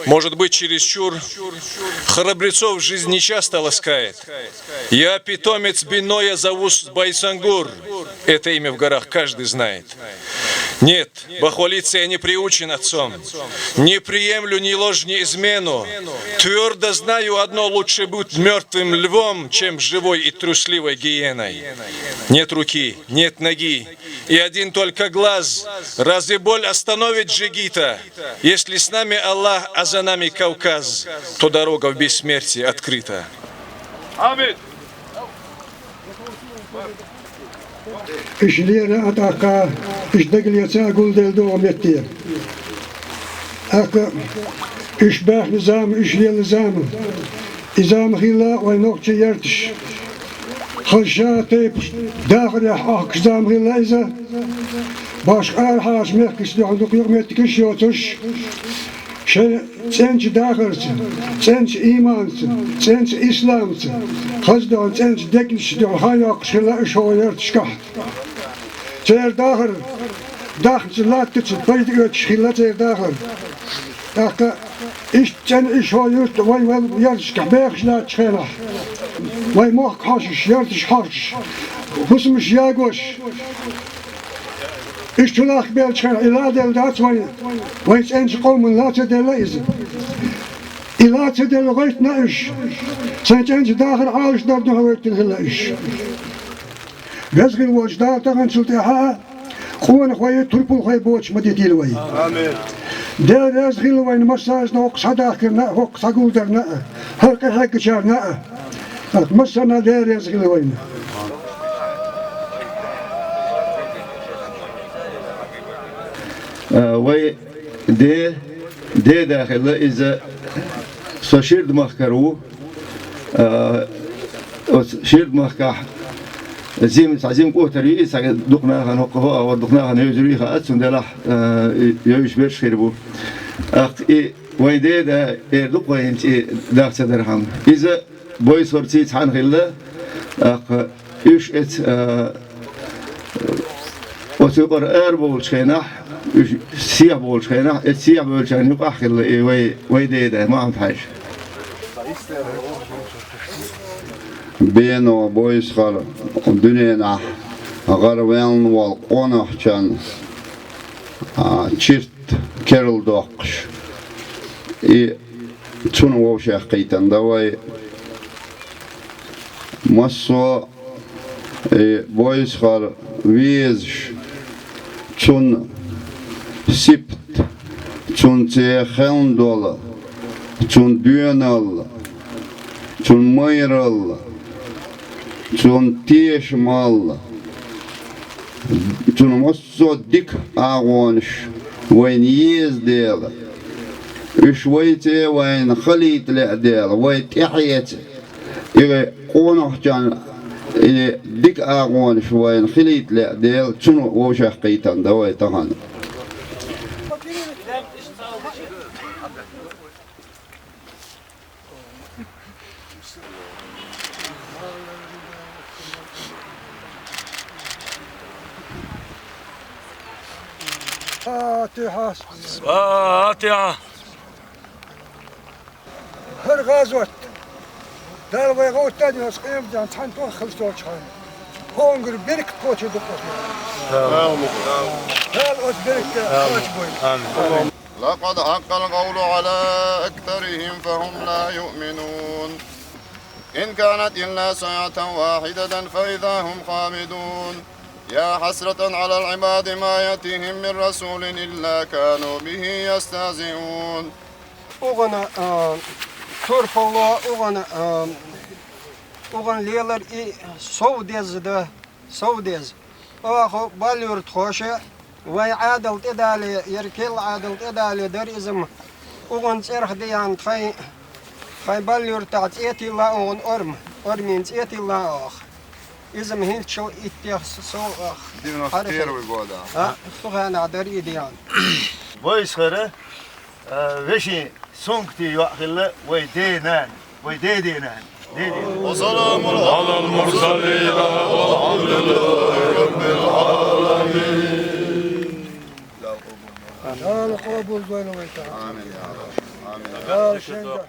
Может быть, чересчур храбрецов жизнь не часто ласкает. Я питомец Биноя, зову Байсангур. Это имя в горах каждый знает. Нет, бахвалиться я не приучен отцом. Не приемлю ни ложь, ни измену. Твердо знаю одно: лучше быть мертвым львом, чем живой и трусливой гиеной. Нет руки, нет ноги, и один только глаз. Разве боль остановит джигита? Если с нами Аллах, а за нами Кавказ, то дорога в бессмертие открыта. Амин. İşleyene ataka, işdegiliyete guldeldi o metti. Aka, işbah nizam, işliye nizam. İzam hila ve nokçe yertiş. Halşatip, dağri hak izam hila iza. Başka haş mehkisli handuk yok mettik iş yotuş. Senç dağırsın, senç imansın, senç İslamsın. Hazdan senç dekilşi hayak şila iş o yertişkah. Cer dağır, dağçı lattıçı, paydı öt şila cer dağır. Dağka işçen iş o yurt, vay yertişkah, beyakşla çıkela. Vay muhak haşiş, yertiş haşiş. Husmuş yagoş. İştulak belçer iladel dağıtmayı. Vay senç kavmin latedele izi. İlatedele gayet ne iş. Senç enci dağır ağaçlardan havertin hila iş. Vezgil voç dağıtağın çıltı ha. Kuvan khoyu turpul khoyu boç madidil vay. Amin. Der vezgil vay masajna ok sadakir na ok sagulder na. Halka hakçar na. Masana der vezgil vay. وي دي داخل إذا سشيرد مخكرو شيرد مخكح زيم كوتري إذا دقناها نقها أو دقناها نيجريها أتسون دلح يعيش بيش خيربو وي دي دا دق وين داخل تدرهم إذا بوي صورتي عن خلا إيش إت وتقر أربول شينح سيا بول شينا سيا بول شينا يقع خل وي ده ما عم حاجة بينو بويس خال دنينا غربين والقنا كان شرت كيرل دوقش تونو وشاق قيتن دواي مصو بويس خال ويزش تون Sipt, çun çeğen dolu, çun düğünal, çun mayral, çun teşmal, çun mosso dik ağonş, وين يزدل، شويته وين خليت العدل، وين تحيت، إذا قونه كان إذا dik ağonş وين خليت العدل، çun وشاق قيتان دواي تهان. Fatiha. Fatiha. Her gazot. Dar ve gottan yas qiyamdan tanto xilsto çıxan. Hongr berk qoçudu qoçu. Hal os berkte qoç boy. Amin. لقد حق القول على أكثرهم فهم لا يؤمنون إن كانت إلا ساعة واحدة فإذا هم خامدون يا حسرة على العباد ما يأتيهم من رسول إلا كانوا به يستهزئون Oğana torpalla oğan leler sovdez o balyor txoşe ve adil tedali yerkel adil tedali der izm oğan çerh diyan tay balyor tat etilla oğan ormin etilla izm hilço ittiyas so دينا كثير ويقولها soğana der idiyan Boys خيره وشي سونكتي يأخذ ويدينان وسلام على المرسلين والحمد لله رب العالمين. قال قبول بين ويتعالى آمين يا رب. آمين. قال شنجح